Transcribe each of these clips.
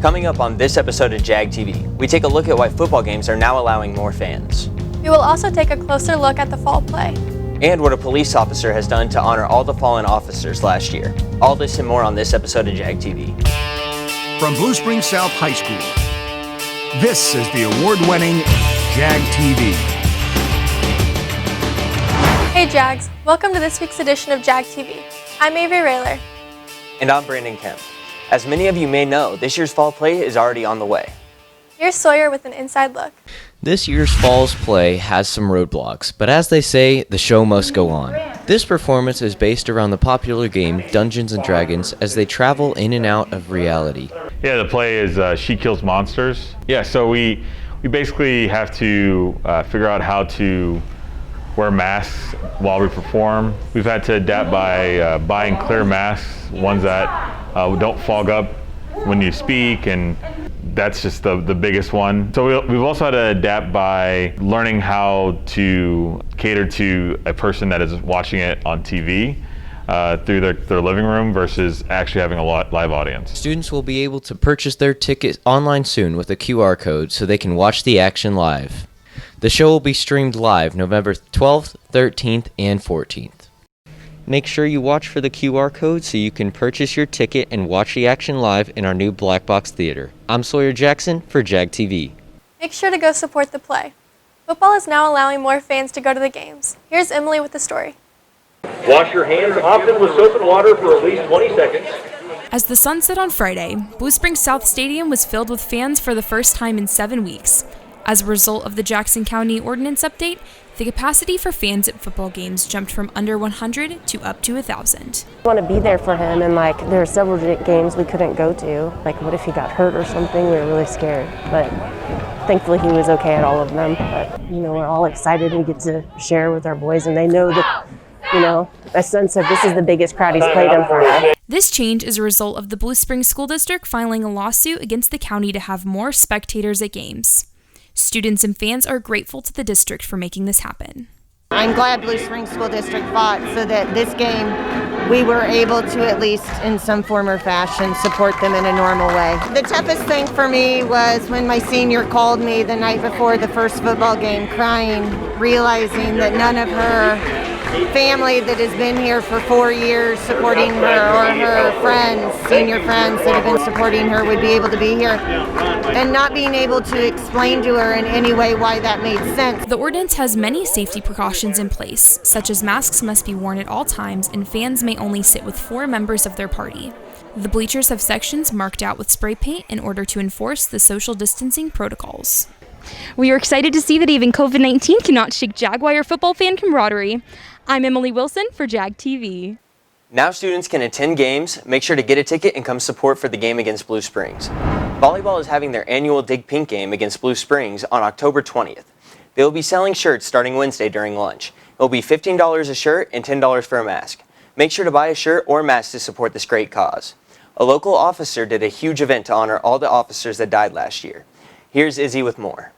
Coming up on this episode of Jag TV, we take a look at why football games are now allowing more fans. We will also take a closer look at the fall play. And what a police officer has done to honor all the fallen officers last year. All this and more on this episode of Jag TV. From Blue Springs South High School, this is the award-winning Jag TV. Hey Jags, welcome to this week's edition of Jag TV. I'm Avery Rayler. And I'm Brandon Kemp. As many of you may know, this year's fall play is already on the way. Here's Sawyer with an inside look. This year's fall's play has some roadblocks, but as they say, the show must go on. This performance is based around the popular game Dungeons & Dragons as they travel in and out of reality. Yeah, the play is She Kills Monsters. Yeah, so we basically have to figure out how to wear masks while we perform. We've had to adapt by buying clear masks, ones that don't fog up when you speak, and that's just the biggest one. So we've also had to adapt by learning how to cater to a person that is watching it on TV through their living room versus actually having a live audience. Students will be able to purchase their tickets online soon with a QR code so they can watch the action live. The show will be streamed live November 12th, 13th, and 14th. Make sure you watch for the QR code so you can purchase your ticket and watch the action live in our new Black Box Theater. I'm Sawyer Jackson for Jag TV. Make sure to go support the play. Football is now allowing more fans to go to the games. Here's Emily with the story. Wash your hands often with soap and water for at least 20 seconds. As the sun set on Friday, Blue Springs South Stadium was filled with fans for the first time in 7 weeks. As a result of the Jackson County Ordinance update, the capacity for fans at football games jumped from under 100 to up to 1,000. I want to be there for him, and there are several games we couldn't go to. What if he got hurt or something? We were really scared, but thankfully he was okay at all of them. But we're all excited. We get to share with our boys, and they know that, my son said this is the biggest crowd he's played in front of. This change is a result of the Blue Springs School District filing a lawsuit against the county to have more spectators at games. Students and fans are grateful to the district for making this happen. I'm glad Blue Springs School District fought so that this game we were able to at least in some form or fashion support them in a normal way. The toughest thing for me was when my senior called me the night before the first football game crying, realizing that none of her family that has been here for 4 years supporting her or her friends, senior friends that have been supporting her would be able to be here, and not being able to explain to her in any way why that made sense. The ordinance has many safety precautions in place, such as masks must be worn at all times and fans may only sit with 4 members of their party. The bleachers have sections marked out with spray paint in order to enforce the social distancing protocols. We are excited to see that even COVID-19 cannot shake Jaguar football fan camaraderie. I'm Emily Wilson for Jag TV. Now students can attend games, make sure to get a ticket, and come support for the game against Blue Springs. Volleyball is having their annual Dig Pink game against Blue Springs on October 20th. They will be selling shirts starting Wednesday during lunch. It will be $15 a shirt and $10 for a mask. Make sure to buy a shirt or mask to support this great cause. A local officer did a huge event to honor all the officers that died last year. Here's Izzy with more.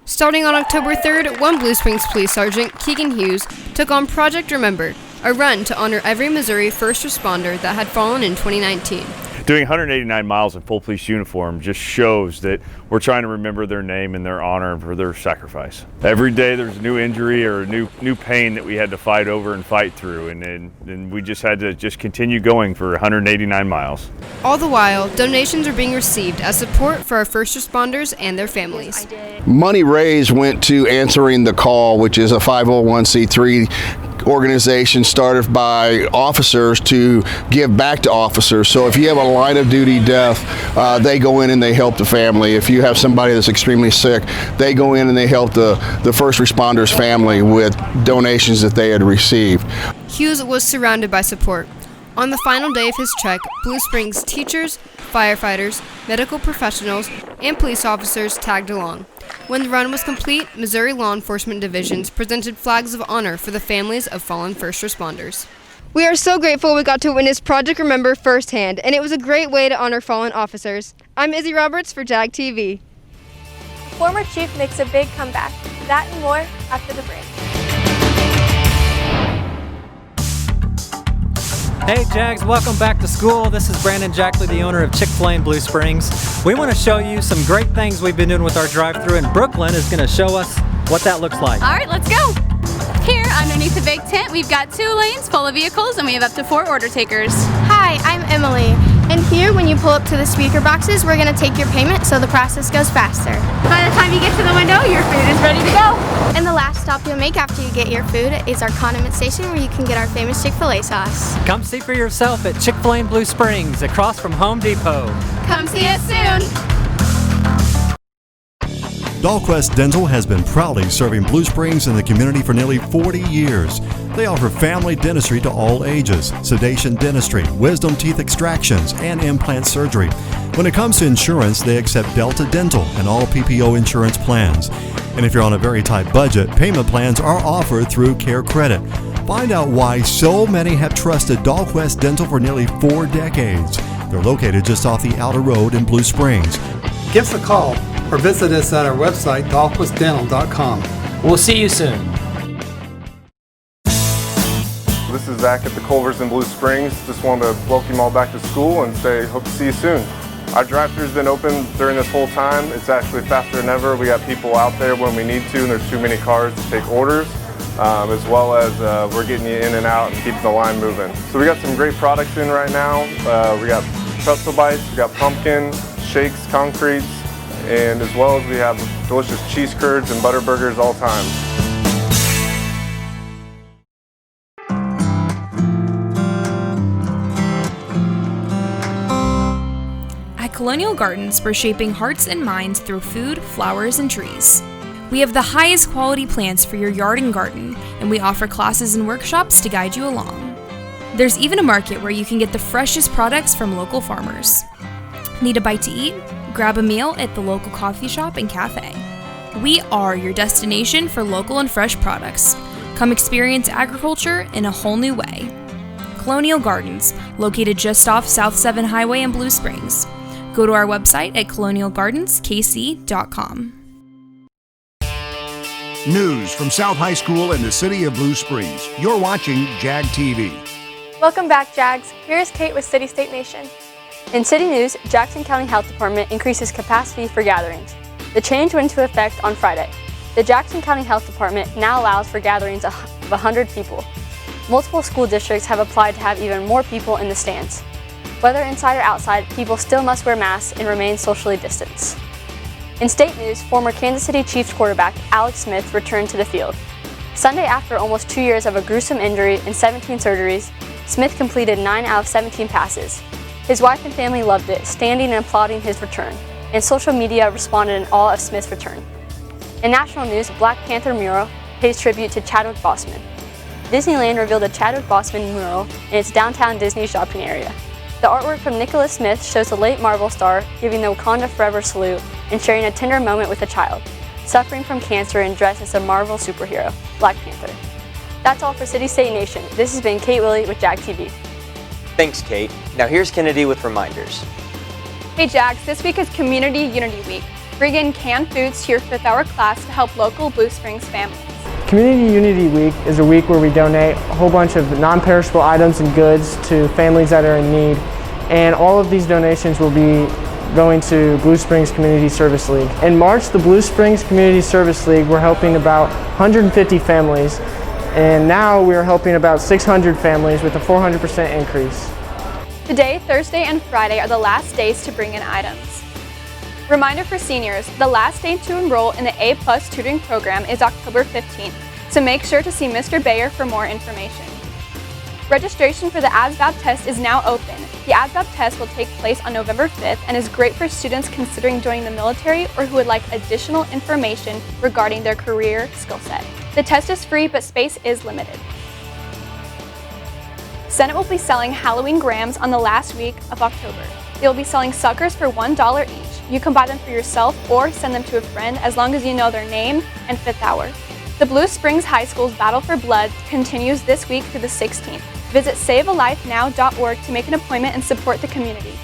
Starting on October 3rd, one Blue Springs Police Sergeant, Keegan Hughes, took on Project Remember, a run to honor every Missouri first responder that had fallen in 2019. Doing 189 miles in full police uniform just shows that we're trying to remember their name and their honor and for their sacrifice. Every day there's a new injury or a new pain that we had to fight over and fight through, and we just had to continue going for 189 miles. All the while, donations are being received as support for our first responders and their families. Money raised went to Answering the Call, which is a 501c3 organization started by officers to give back to officers. So if you have a line of duty death, they go in and they help the family. If you have somebody that's extremely sick, they go in and they help the first responders family with donations that they had received. Hughes was surrounded by support. On the final day of his trek, Blue Springs teachers, firefighters, medical professionals, and police officers tagged along. When the run was complete, Missouri law enforcement divisions presented flags of honor for the families of fallen first responders. We are so grateful we got to witness Project Remember firsthand, and it was a great way to honor fallen officers. I'm Izzy Roberts for Jag TV. Former chief makes a big comeback. That and more after the break. Hey Jags, welcome back to school. This is Brandon Jackley, the owner of Chick-fil-A in Blue Springs. We want to show you some great things we've been doing with our drive-thru, and Brooklyn is going to show us what that looks like. All right, let's go. Here, underneath the big tent, we've got 2 lanes full of vehicles, and we have up to 4 order takers. Hi, I'm Emily. And here, when you pull up to the speaker boxes, we're going to take your payment so the process goes faster. By the time you get to the window, your food is ready to go. And the last stop you'll make after you get your food is our condiment station where you can get our famous Chick-fil-A sauce. Come see for yourself at Chick-fil-A in Blue Springs, across from Home Depot. Come see us soon. Dahlquist Dental has been proudly serving Blue Springs and the community for nearly 40 years. They offer family dentistry to all ages, sedation dentistry, wisdom teeth extractions, and implant surgery. When it comes to insurance, they accept Delta Dental and all PPO insurance plans. And if you're on a very tight budget, payment plans are offered through Care Credit. Find out why so many have trusted Dahlquist Dental for nearly 4 decades. They're located just off the outer road in Blue Springs. Give us a call or visit us at our website, dahlquistdental.com. We'll see you soon. This is Zach at the Culvers in Blue Springs. Just wanted to welcome you all back to school and say hope to see you soon. Our drive-thru's been open during this whole time. It's actually faster than ever. We got people out there when we need to, and there's too many cars to take orders, as well as we're getting you in and out and keeping the line moving. So we got some great products in right now. We got pretzel bites, we got pumpkin, shakes, concretes, and as well as we have delicious cheese curds and butter burgers all time. At Colonial Gardens, we're shaping hearts and minds through food, flowers, and trees. We have the highest quality plants for your yard and garden, and we offer classes and workshops to guide you along. There's even a market where you can get the freshest products from local farmers. Need a bite to eat? Grab a meal at the local coffee shop and cafe. We are your destination for local and fresh products. Come experience agriculture in a whole new way. Colonial Gardens, located just off South 7 Highway in Blue Springs. Go to our website at colonialgardenskc.com. News from South High School in the city of Blue Springs. You're watching Jag TV. Welcome back, Jags. Here's Kate with City State Nation. In city news, Jackson County Health Department increases capacity for gatherings. The change went into effect on Friday. The Jackson County Health Department now allows for gatherings of 100 people. Multiple school districts have applied to have even more people in the stands. Whether inside or outside, people still must wear masks and remain socially distanced. In state news, former Kansas City Chiefs quarterback Alex Smith returned to the field. Sunday, after almost 2 years of a gruesome injury and 17 surgeries, Smith completed 9 out of 17 passes. His wife and family loved it, standing and applauding his return, and social media responded in awe of Smith's return. In national news, Black Panther mural pays tribute to Chadwick Boseman. Disneyland revealed a Chadwick Boseman mural in its downtown Disney shopping area. The artwork from Nicholas Smith shows the late Marvel star giving the Wakanda Forever salute and sharing a tender moment with a child, suffering from cancer and dressed as a Marvel superhero, Black Panther. That's all for City State Nation. This has been Kate Willie with Jag TV. Thanks, Kate. Now here's Kennedy with reminders. Hey Jags, this week is Community Unity Week. Bring in canned foods to your 5th hour class to help local Blue Springs families. Community Unity Week is a week where we donate a whole bunch of non-perishable items and goods to families that are in need. And all of these donations will be going to Blue Springs Community Service League. In March, the Blue Springs Community Service League, we're helping about 150 families. And now we're helping about 600 families with a 400% increase. Today, Thursday, and Friday are the last days to bring in items. Reminder for seniors, the last day to enroll in the A+ tutoring program is October 15th, so make sure to see Mr. Bayer for more information. Registration for the ASVAB test is now open. The ASVAB test will take place on November 5th and is great for students considering joining the military or who would like additional information regarding their career skill set. The test is free, but space is limited. Senate will be selling Halloween grams on the last week of October. They will be selling suckers for $1 each. You can buy them for yourself or send them to a friend as long as you know their name and 5th hour. The Blue Springs High School's Battle for Blood continues this week through the 16th. Visit savealifenow.org to make an appointment and support the community.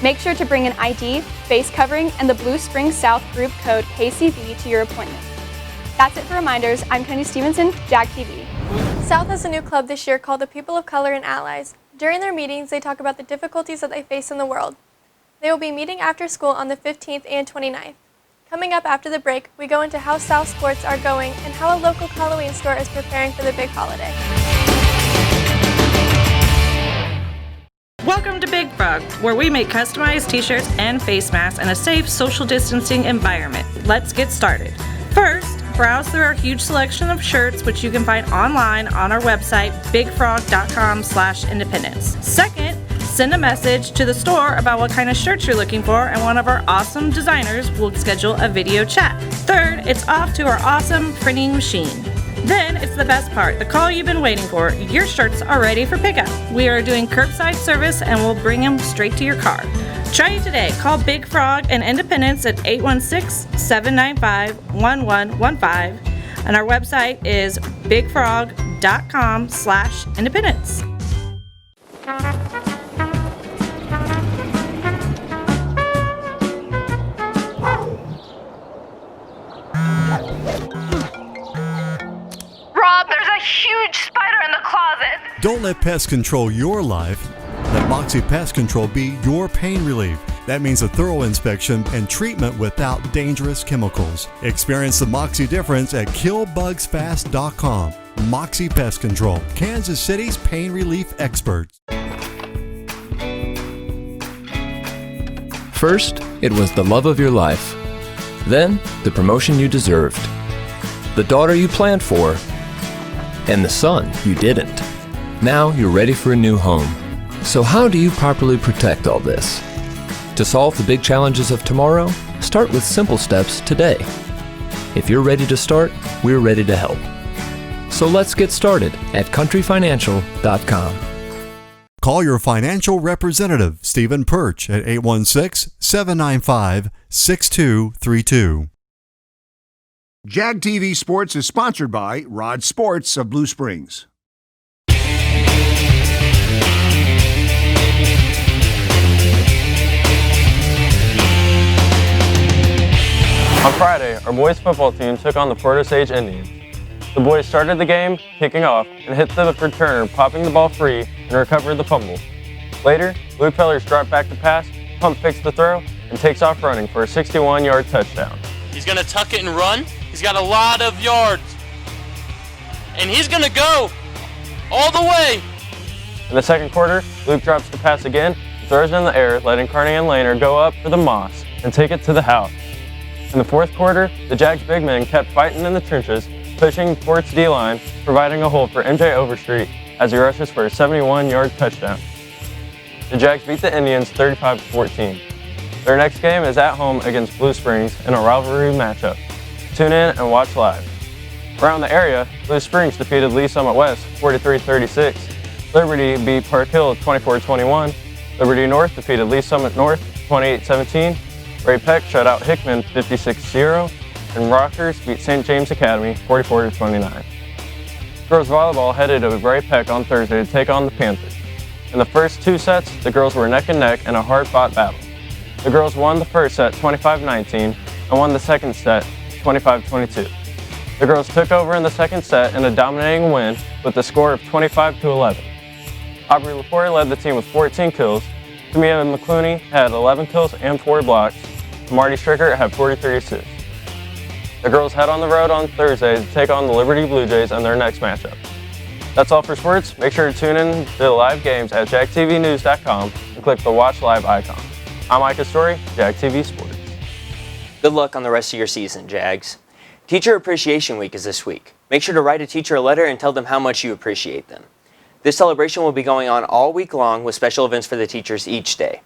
Make sure to bring an ID, face covering, and the Blue Springs South group code KCB to your appointment. That's it for reminders. I'm Kenny Stevenson, Jag TV. South has a new club this year called the People of Color and Allies. During their meetings, they talk about the difficulties that they face in the world. They will be meeting after school on the 15th and 29th. Coming up after the break, we go into how South sports are going and how a local Halloween store is preparing for the big holiday. Welcome to Big Frog, where we make customized t-shirts and face masks in a safe social distancing environment. Let's get started. First, browse through our huge selection of shirts, which you can find online on our website, bigfrog.com/independence. Second, send a message to the store about what kind of shirts you're looking for, and one of our awesome designers will schedule a video chat. Third, it's off to our awesome printing machine. Then it's the best part, the call you've been waiting for. Your shirts are ready for pickup. We are doing curbside service and we'll bring them straight to your car. Try it today. Call Big Frog and Independence at 816-795-1115. And our website is bigfrog.com/independence. Rob, there's a huge spider in the closet. Don't let pests control your life. Let Moxie Pest Control be your pain relief. That means a thorough inspection and treatment without dangerous chemicals. Experience the Moxie difference at killbugsfast.com. Moxie Pest Control, Kansas City's pain relief experts. First, it was the love of your life. Then, the promotion you deserved. The daughter you planned for. And the son you didn't. Now you're ready for a new home. So how do you properly protect all this? To solve the big challenges of tomorrow, start with simple steps today. If you're ready to start, we're ready to help. So let's get started at countryfinancial.com. Call your financial representative, Stephen Perch, at 816-795-6232. Jag TV Sports is sponsored by Rod Sports of Blue Springs. On Friday, our boys football team took on the Port Osage Indians. The boys started the game, kicking off, and hit the returner, popping the ball free and recovered the fumble. Later, Luke Pellers dropped back the pass, pump fakes the throw, and takes off running for a 61-yard touchdown. He's going to tuck it and run. He's got a lot of yards. And he's going to go all the way. In the second quarter, Luke drops the pass again and throws it in the air, letting Carney Lehner go up for the Moss and take it to the house. In the fourth quarter, the Jags big men kept fighting in the trenches, pushing Port's D-line, providing a hole for MJ Overstreet as he rushes for a 71-yard touchdown. The Jags beat the Indians 35-14. Their next game is at home against Blue Springs in a rivalry matchup. Tune in and watch live. Around the area, Blue Springs defeated Lee Summit West 43-36. Liberty beat Park Hill 24-21. Liberty North defeated Lee Summit North 28-17. Ray Peck shut out Hickman 56-0. And Rockers beat St. James Academy 44-29. Girls volleyball headed to Ray Peck on Thursday to take on the Panthers. In the first two sets, the girls were neck and neck in a hard-fought battle. The girls won the first set 25-19 and won the second set 25-22. The girls took over in the second set in a dominating win with a score of 25-11. Aubrey Lepore led the team with 14 kills. Tamia McClooney had 11 kills and 4 blocks. Marty Stricker had 43 assists. The girls head on the road on Thursday to take on the Liberty Blue Jays in their next matchup. That's all for sports. Make sure to tune in to the live games at jagtvnews.com and click the Watch Live icon. I'm Micah Story, Jag TV Sports. Good luck on the rest of your season, Jags. Teacher Appreciation Week is this week. Make sure to write a teacher a letter and tell them how much you appreciate them. This celebration will be going on all week long with special events for the teachers each day.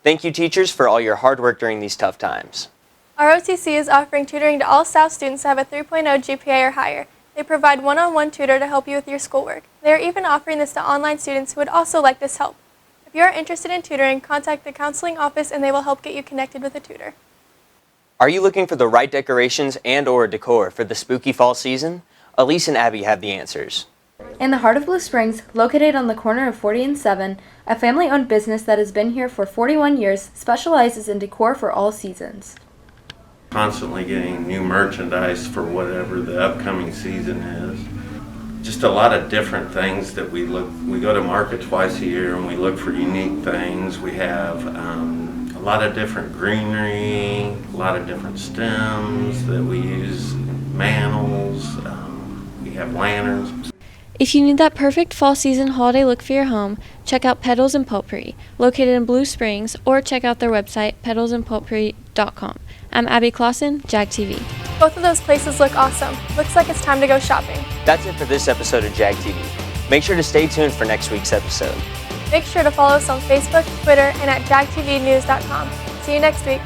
Thank you, teachers, for all your hard work during these tough times. Our OTC is offering tutoring to all South students who have a 3.0 GPA or higher. They provide one-on-one tutor to help you with your schoolwork. They are even offering this to online students who would also like this help. If you are interested in tutoring, contact the counseling office and they will help get you connected with a tutor. Are you looking for the right decorations and/or decor for the spooky fall season? Elise and Abby have the answers. In the heart of Blue Springs, located on the corner of 40 and 7, a family-owned business that has been here for 41 years specializes in decor for all seasons. Constantly getting new merchandise for whatever the upcoming season is. just a lot of different things that we go to market twice a year and we look for unique things. We have a lot of different greenery, a lot of different stems that we use, mantles, we have lanterns. If you need that perfect fall season holiday look for your home, check out Petals and Potpourri, located in Blue Springs, or check out their website, petalsandpotpourri.com. I'm Abby Clausen, Jag TV. Both of those places look awesome. Looks like it's time to go shopping. That's it for this episode of Jag TV. Make sure to stay tuned for next week's episode. Make sure to follow us on Facebook, Twitter, and at jagtvnews.com. See you next week.